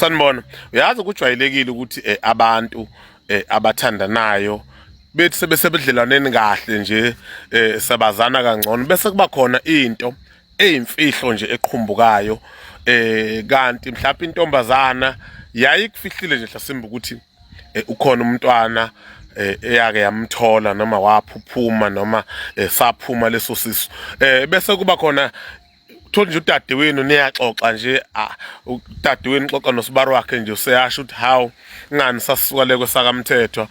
sanibona uyazi kujwayelekile ukuthi abantu abathandanayo bethi sebesebedlelaneni kahle nje sabazana kangcono bese kuba khona into eyimfihlo nje eqhumbukayo kanti mhlawumbe intombazana yayikufihlile nje hlasimba ukuthi ukhona umntwana eyake yamthola noma waphuphuma noma saphuma leso sisu bese kuba khona thola nje udadewenu niyaxoxa nje udadewenu xoxa nosibaro wakhe nje useyasho ukuthi hawu ngani sasuka le kwesakamthethwa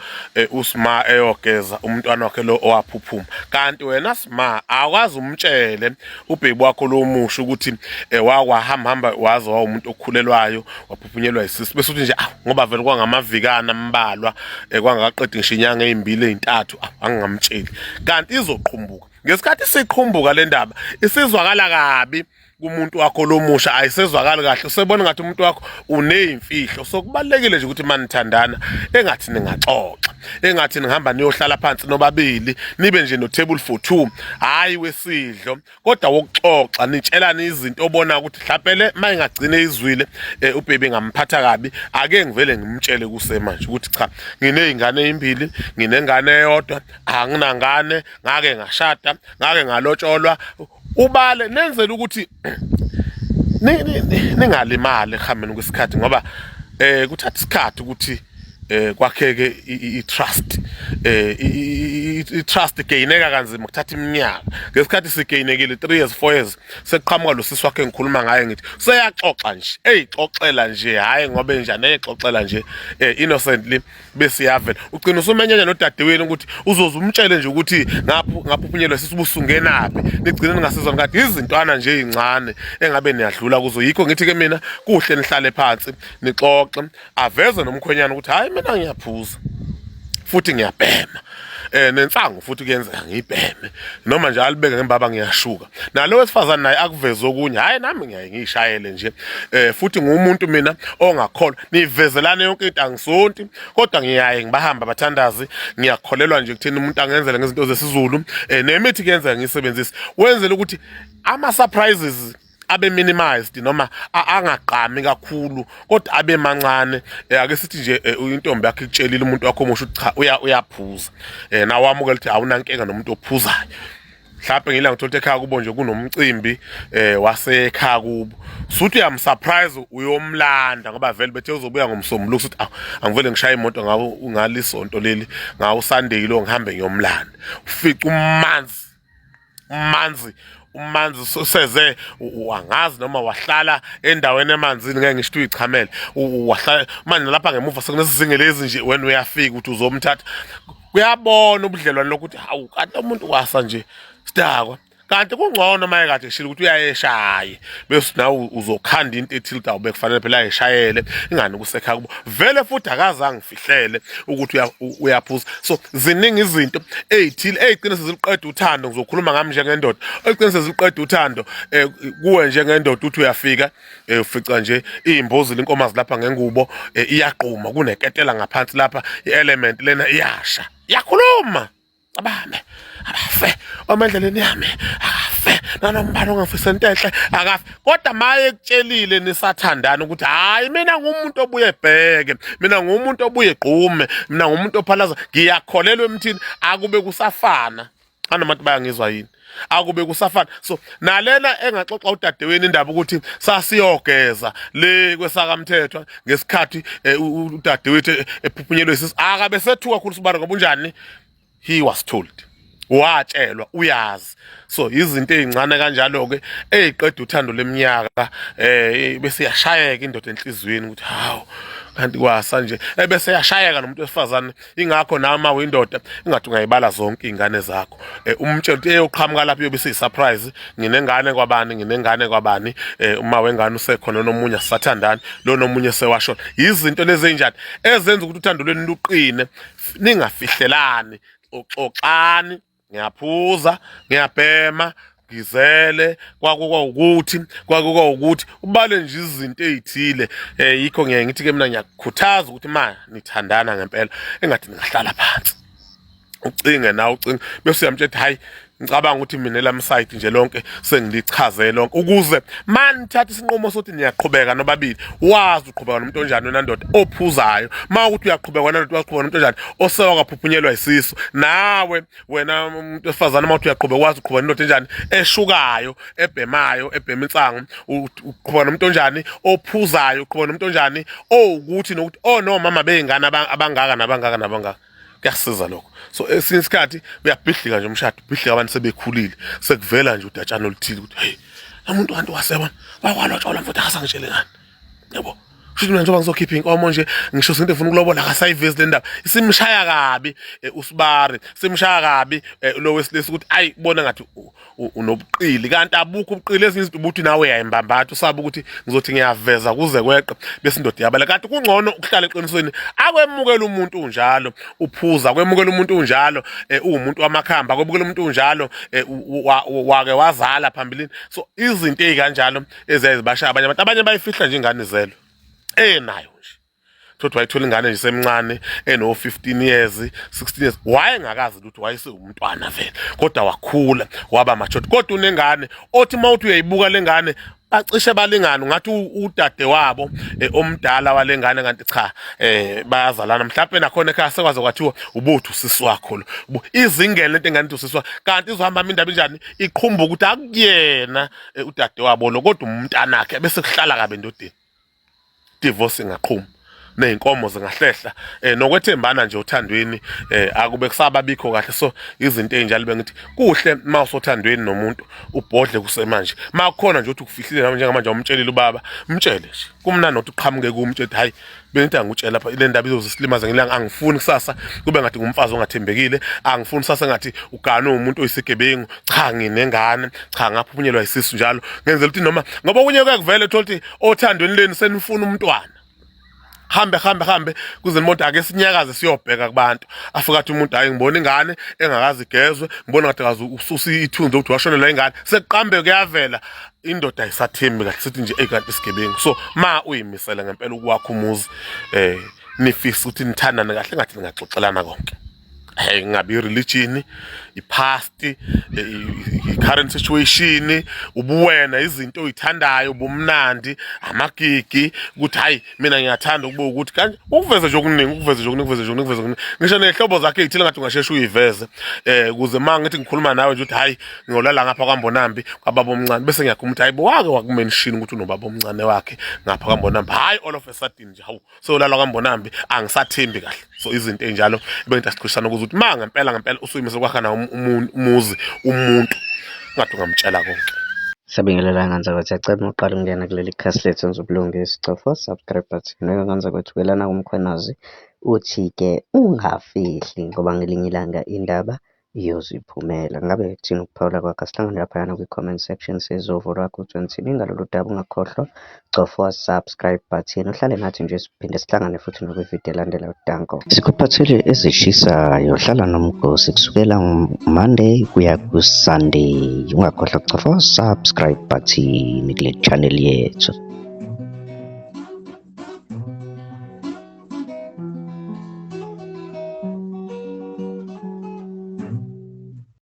usima eyogeza umntwana wakhe lo owaphuphuma kanti wena sima akwazi umtshele ubhebi wakho lo musho ukuthi wakwahamba waze wawumuntu okhulelwayo waphuphunyelwa isisi bese uthi nje ngoba vele kwangamavikana ambalwa kwangaqedi ngisho inyanga ezimbili ezintathu angingamtsheli kanti izoqhumbuka ngesikhathi siqhumbuka le ndaba isizwakala kabi kumuntu wakho lomusha ayisezwakali kahle usebona ngathi umuntu wakho unezimfihlo sokubalekile nje ukuthi manithandana engathi ningaxoxa engathi nihamba niyohlala phansi nobabili nibe nje no table for two hayi wesidlo kodwa wokuxoxa nitshelana izinto obona ukuthi mhlawumbe mayingagcine izwile ubhebi ngamphatha kabi ake ngivele ngimtshele kusemanje ukuthi cha nginezingane ezimbili nginengane eyodwa anginangane ngake ngashada ngake ngalotsholwa ubale nenzela ukuthi ningalimali ehambeni kwesikhathi ngoba kuthatha isikhathi ukuthi kwakheke i-trust i-trust gaineka kanzima kuthatha iminyaka ngesikhathi sigainekile 3 years 4 years sekuqhamuka lo sisi wakhe ngikhuluma ngaye ngithi seyaxoxa nje eyixoxela nje hayi ngoba enjani eyixoxela nje innocently besiyavela ugcina usumenyanya nodadewenu ukuthi uzoze umtshele nje ukuthi ngaphuphunyelwa sisibusungenapi nigcine ningasizwa ngathi izintwana nje ezincane engabe niyadlula kuzo yikho ngithi ke mina kuhle nihlale phansi nixoxe aveze nomkhwenyana ukuthi hayi mina ngiyaphuza futhi ngiyabhema nensango futhi kuyenzeka ngibheme noma nje alibeke ngembaba ngiyashuka nalo wesifazana naye akuveze okunye hayi nami ngiyaye ngishayele nje futhi ngumuntu mina ongakholwa nivezelane yonke into angisonti kodwa ngiyaye ngibahamba abathandazi ngiyakholelwa nje kuthina umuntu angenzela ngezinto zesizulu nemithi kuyenzeka ngisebenzise wenzela ukuthi ama surprises abe minimized noma angaqami kakhulu kodwa abe mancane ake sithi nje intombi yakhe ikutshelile umuntu wakho omusha ukuthi cha uyaphuza nawamukela ukuthi awunankinga nomuntu ophuzayo mhlawumbe ngila ngithola ekhaya kubo nje kunomcimbi wasekhaya kubo suthi uyamsurprise uyomlanda ngoba vele bethe uzobuya ngomsombuluko ukuthi angivele ngishaya imoto ngawo ngalisonto leli ngawo Sunday lo ngihambe ngiyomlanda ufica umanzi seze wangazi noma wahlala endaweni emanzini ngeke ngisho uyichamele wahlala manje lapha ngemuva sekunezizinge lezi nje wena uyafika ukuthi uzomthatha kuyabona ubudlelwane lokuthi hawu kanti umuntu kwasa nje sidakwa kanti kungcono maye kade shila ukuthi uyayeshaye bese nawe uzokhanda into ethile ukuthi awube kufanele phela ayishayele ingani kusekhaya kubo vele futhi akazange ngifihlele ukuthi uyaphuza so ziningi izinto ezithile ezigcina seziqeda uthando ngizokhuluma ngami njengendoda ezigcina seziqeda uthando kuwe njengendoda uthi uyafika ufica nje izimbozi lenkomazi lapha ngengubo iyaqhuma kuneketela ngaphansi lapha i-element lena iyasha yakhuluma abame abafe omendleleni yami akafe nanombalo ongafisa enhle akafe kodwa maye kutshelile nisathandana ukuthi hayi mina ngumuntu obuye ebheke mina ngumuntu obuye egqume mina ngumuntu ophalaza ngiyakholelwa emthini akube kusafana anomuntu bayangizwa yini akube kusafana so nalena engaxoxa udadewenu indaba ukuthi sasiyogeza le kwesakamthethwa ngesikhathi udadewethu ephuphunyelwe isisi akabe sethuka kakhulu sibara ngoba unjani he was told watshelwa uyazi so izinto ezincane kanjalo ke eziqeda uthando leminyaka bese yashayeka indoda enhlizweni ukuthi hawu kanti kwasa nje bese yashayeka nomuntu wesifazane ingakho nama windoda ingathi ungayibala zonke izingane zakho umtshelo ukuthi eyoqhamuka lapho yobe siyisurprise nginengane kwabani uma wengane usekhona nomunye asathandana lo nomunye sewashona izinto lezi enjani ezenza ukuthi uthando lweni luqine ningafihlelani oxoxani ngiyaphuza ngiyabhema ngizele kwakukuthi ubale nje izinto ezithile yikho ngeke ngithi ke mina ngiyakukhuthaza ukuthi ma nithandana ngempela engathi ningahlala phansi ucinge nawe ucinge bese uyamtshela hayi ngicabanga ukuthi mina lami side nje lonke sengilichaze lonke ukuze manithatha isinqumo sokuthi niyaqhubeka nobabili wazi uqhubeka nomuntu onjani wena ndoda ophuzayo ma ukuthi uyaqhubeka wena ndoda waqhubeka nomuntu onjani osewa kaphuphunyelwa isisu nawe wena umuntu wesifazana ma ukuthi uyaqhubeka wazi uqhubeka nomuntu onjani eshukayo ebhemayo ebhema insango uqhubeka nomuntu onjani ophuzayo uqhubeka nomuntu onjani ukuthi nokuthi nomama beyingane abangaka nabangaka kuyasiza lokho. So esinye isikhathi uyabhidlika nje umshado ubhidlika abantu sebekhulile sekuvela nje udatshana oluthile ukuthi hey umuntu kanti wasebona wakwalotshola mfowethu akasangitshele ngani yabo futhi mina njengoba ngizokhipha inkomo nje ngisho into efuna ukulobola akasayivezi le ndaba isimshaya kabi usibari simshaya kabi lo wesilisa ukuthi ayi ubona ngathi unobuqili kanti abukho ubuqili ezinye izinto ubuthi nawe yayimbambatha usaba ukuthi ngizothi ngiyaveza kuze kweqe bese indoda yabala kanti kungcono ukuhlala eqinisweni akwemukela umuntu unjalo uphuza kwemukela umuntu unjalo uwumuntu wamakhamba kwemukela umuntu unjalo wake wazala phambilini so izinto ezikanjalo eziyazibasha abanye bayifihla nje ingane zelo nayo nje thothi wayithola ingane nje semncane eno 15 years 16 years wayengakazi ukuthi wayesewumntwana vele kodwa wakhula waba mature kodwa unengane othi mawuthi uyayibuka lengane bacishe balingana ngathi udade wabo omdala walengane kanti cha bayazalana mhlawumbe nakhona ekhaya sekwazi kwathiwa ubuthu sisi wakho lo izingene lento engani usiswa kanti izohamba indaba enjani iqhumba ukuthi akuyena udade wabo lo kodwa umntana wakhe bese kuhlala kabe endodeni divorce ingaqhuma neinkomo zingahlehla nokwethembana nje uthandweni akube kusababikho kahle so izinto ezinjalo bengithi kuhle mawusothandweni nomuntu ubhodle kusemanje makukhona nje ukuthi ukufihlile nami njengamanje umtshelile ubaba mtshele nje kumnandi nokuthi uqhamuke kumtshela hayi bengithi angutshela lapha ile ndaba izosilimaza ngilanga angifuni kusasa kube ngathi ngumfazi ongathembekile angifuni sasa ngathi ugane umuntu oyisigebengu cha nginengane cha ngaphunyelwa isisu njalo ngenzela ukuthi noma ngoba kunye kuyakuvela ukuthi othandweni leni senifuna umntwana hambe kuze imoto ake sinyakaze siyobheka kubantu afika athi umuntu hayi ngibona ingane engakazi igezwe ngibona ngathi akazi ususa ithunzi ukuthi washonela ingane seqambe kuyavela indoda ayisathembi kahle sithi nje kanti isigebengu so ma uyimisela ngempela ukwakho umuzi nifisa ukuthi nithandane kahle ngathi ningaxoxelana konke ngabe religion ipast current situation ubuwena izinto oyithandayo ubumnandi amagigi ukuthi hayi mina ngiyathanda ukuba ukuthi kanje ukuveza nje okuningi ngisho nehlobo zakhe ezithile ngathi ungasheshe uyiveze ukuze mangithi ngikhuluma nawe nje ukuthi hayi ngiyolala ngapha kwaMbonambi kwababa omncane bese ngiyakho ukuthi hayi wake wakumention ukuthi unobaba omncane wakhe ngapha kwaMbonambi hayi all of a sudden nje hawu sewolala kwaMbonambi angisathembi kahle so izinto enjalo bengithi asiqhishana ukuthi ngempela usuyimise kwakha na umuzi umuntu ngathi ungamtshela konke. Sabingelela nganza kwathi acela uqala ungena kuleli khasi lethu nzobulungisa cofa subscribe button nganza kwathi welana kumkhwenazi uthi ke ungafihli ngoba ngelinye ilanga indaba iyoziphumela ngabe kuthina ukuphawula kwakho sihlangane lapha kwi-comment section sezovo lwakho uthini ngalolu daba ungakhohlwa cofa subscribe button uhlale nathi nje siphinde sihlangane futhi nokwividiyo elandela udanko sikuphathele ezishisayo hlala nomgosi kusukela Monday kuya ku-Sunday ungakhohlwa cofa subscribe button kule channel yethu.